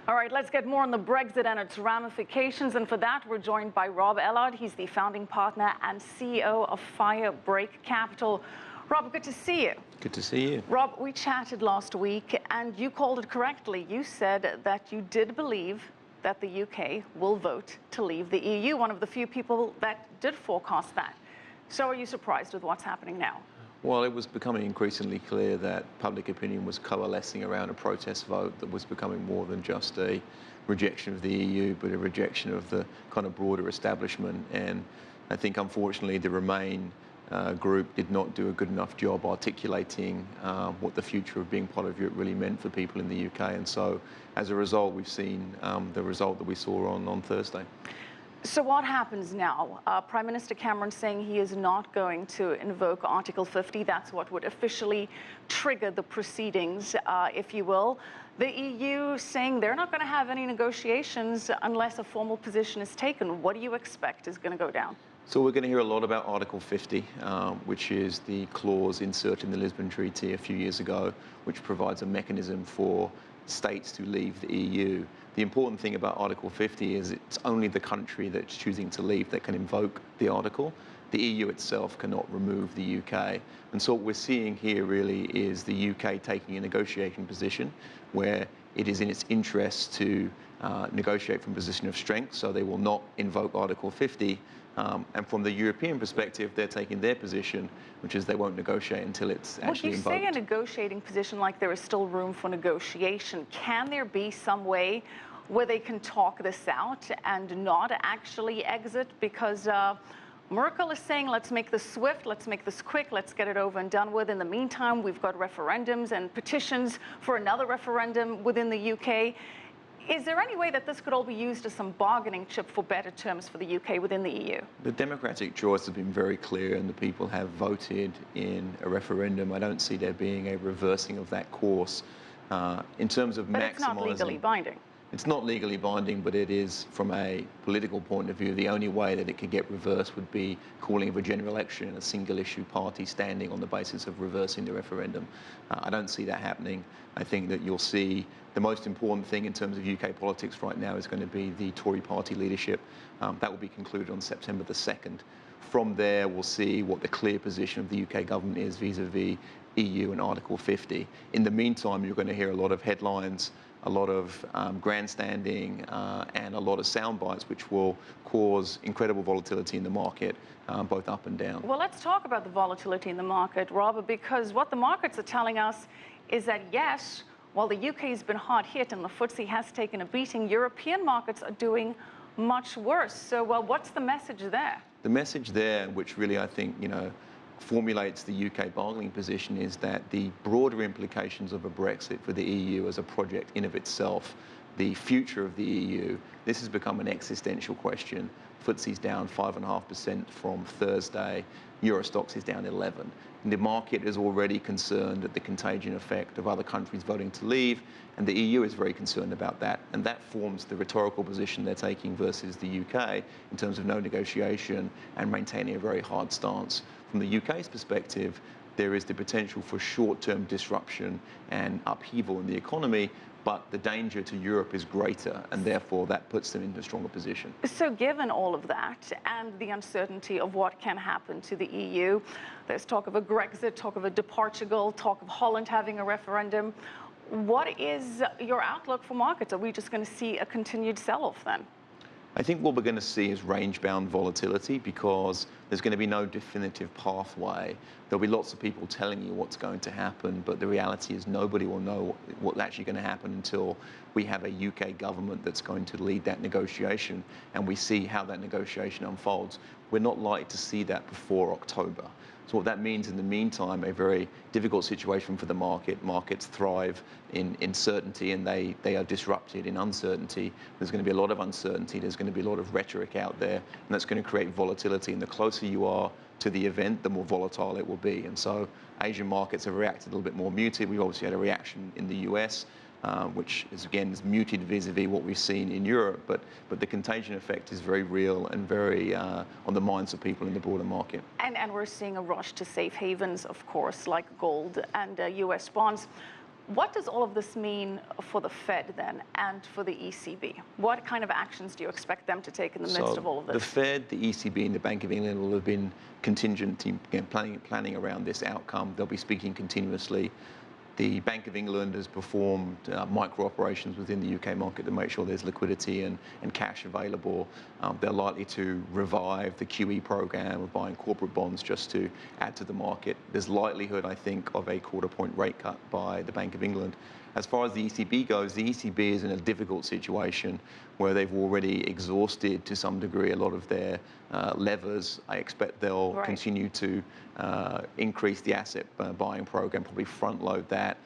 All right, let's get more on the Brexit and its ramifications. And for that, we're joined by Rob Allard. He's the founding partner and CEO of Firebreak Capital. Rob, good to see you. Good to see you. Rob, we chatted last week and you called it correctly. You said that you did believe that the UK will vote to leave the EU, one of the few people that did forecast that. So are you surprised with what's happening now? Well, it was becoming increasingly clear that public opinion was coalescing around a protest vote that was becoming more than just a rejection of the EU, but a rejection of the kind of broader establishment. And I think, unfortunately, the Remain group did not do a good enough job articulating what the future of being part of Europe really meant for people in the UK. And so, as a result, we've seen the result that we saw on Thursday. So what happens now? Prime Minister Cameron saying he is not going to invoke Article 50. That's what would officially trigger the proceedings, if you will. The EU saying they're not going to have any negotiations unless a formal position is taken. What do you expect is going to go down? So we're going to hear a lot about Article 50, which is the clause inserted in the Lisbon Treaty a few years ago, which provides a mechanism for states to leave the EU. The important thing about Article 50 is it's only the country that's choosing to leave that can invoke the article. The EU itself cannot remove the UK. And so what we're seeing here really is the UK taking a negotiating position where it is in its interest to negotiate from a position of strength, so they will not invoke Article 50. And from the European perspective, they're taking their position, which is they won't negotiate until it's actually invoked. Would you say a negotiating position like there is still room for negotiation? Can there be some way where they can talk this out and not actually exit? Because Merkel is saying, let's make this swift, let's make this quick, let's get it over and done with. In the meantime, we've got referendums and petitions for another referendum within the UK. Is there any way that this could all be used as some bargaining chip for better terms for the UK within the EU? The democratic choice has been very clear and the people have voted in a referendum. I don't see there being a reversing of that course. In terms of but maximising... it's not legally binding. It's not legally binding, but it is, from a political point of view, the only way that it could get reversed would be calling of a general election and a single issue party standing on the basis of reversing the referendum. I don't see that happening. I think that you'll see the most important thing in terms of UK politics right now is going to be the Tory party leadership. That will be concluded on September the 2nd. From there, we'll see what the clear position of the UK government is vis-a-vis EU and Article 50. In the meantime, you're going to hear a lot of headlines, a lot of grandstanding and a lot of sound bites, which will cause incredible volatility in the market, both up and down. Well, let's talk about the volatility in the market, Rob, because what the markets are telling us is that, yes, while the UK has been hard hit and the FTSE has taken a beating, European markets are doing much worse. So, well, what's the message there? The message there, which really I think, formulates the UK bargaining position, is that the broader implications of a Brexit for the EU as a project in of itself, the future of the EU, this has become an existential question. FTSE's down 5.5% from Thursday. Eurostoxx is down 11. And the market is already concerned at the contagion effect of other countries voting to leave, and the EU is very concerned about that. And that forms the rhetorical position they're taking versus the UK in terms of no negotiation and maintaining a very hard stance. From the UK's perspective, there is the potential for short-term disruption and upheaval in the economy, but the danger to Europe is greater, and therefore that puts them into a stronger position. So given all of that and the uncertainty of what can happen to the EU, there's talk of a Grexit, talk of a departure, talk of Holland having a referendum. What is your outlook for markets? Are we just going to see a continued sell-off then? I think what we're going to see is range-bound volatility because there's going to be no definitive pathway. There'll be lots of people telling you what's going to happen, but the reality is nobody will know what's actually going to happen until we have a UK government that's going to lead that negotiation and we see how that negotiation unfolds. We're not likely to see that before October. So what that means in the meantime, a very difficult situation for the market. Markets thrive in certainty and they are disrupted in uncertainty. There's going to be a lot of uncertainty. There's going to be a lot of rhetoric out there, and that's going to create volatility. And the closer you are to the event, the more volatile it will be. And so Asian markets have reacted a little bit more muted. We've obviously had a reaction in the US. Which is muted vis-a-vis what we've seen in Europe, but the contagion effect is very real and very on the minds of people in the broader market. And we're seeing a rush to safe havens, of course, like gold and US bonds. What does all of this mean for the Fed then and for the ECB? What kind of actions do you expect them to take in the midst of all of this? The Fed, the ECB, and the Bank of England will have been contingency planning around this outcome. They'll be speaking continuously. The Bank of England has performed micro operations within the UK market to make sure there's liquidity and cash available. They're likely to revive the QE program of buying corporate bonds just to add to the market. There's likelihood, I think, of a quarter-point rate cut by the Bank of England. As far as the ECB goes, the ECB is in a difficult situation where they've already exhausted to some degree a lot of their levers. I expect they'll continue to increase the asset buying program, probably front load that.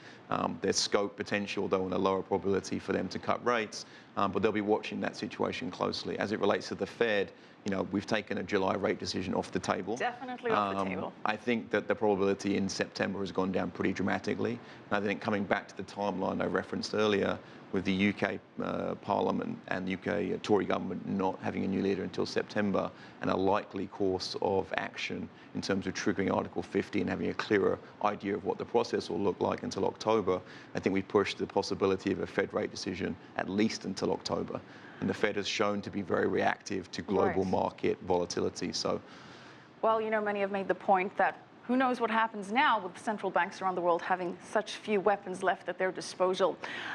There's scope potential, though, and a lower probability for them to cut rates, but they'll be watching that situation closely. As it relates to the Fed, we've taken a July rate decision off the table. Definitely off the table. I think that the probability in September has gone down pretty dramatically. And I think coming back to the timeline I referenced earlier, with the UK Parliament and the UK Tory government not having a new leader until September, and a likely course of action in terms of triggering Article 50 and having a clearer idea of what the process will look like until October, I think we pushed the possibility of a Fed rate decision at least until October. And the Fed has shown to be very reactive to global market volatility. So, well, many have made the point that who knows what happens now with central banks around the world having such few weapons left at their disposal.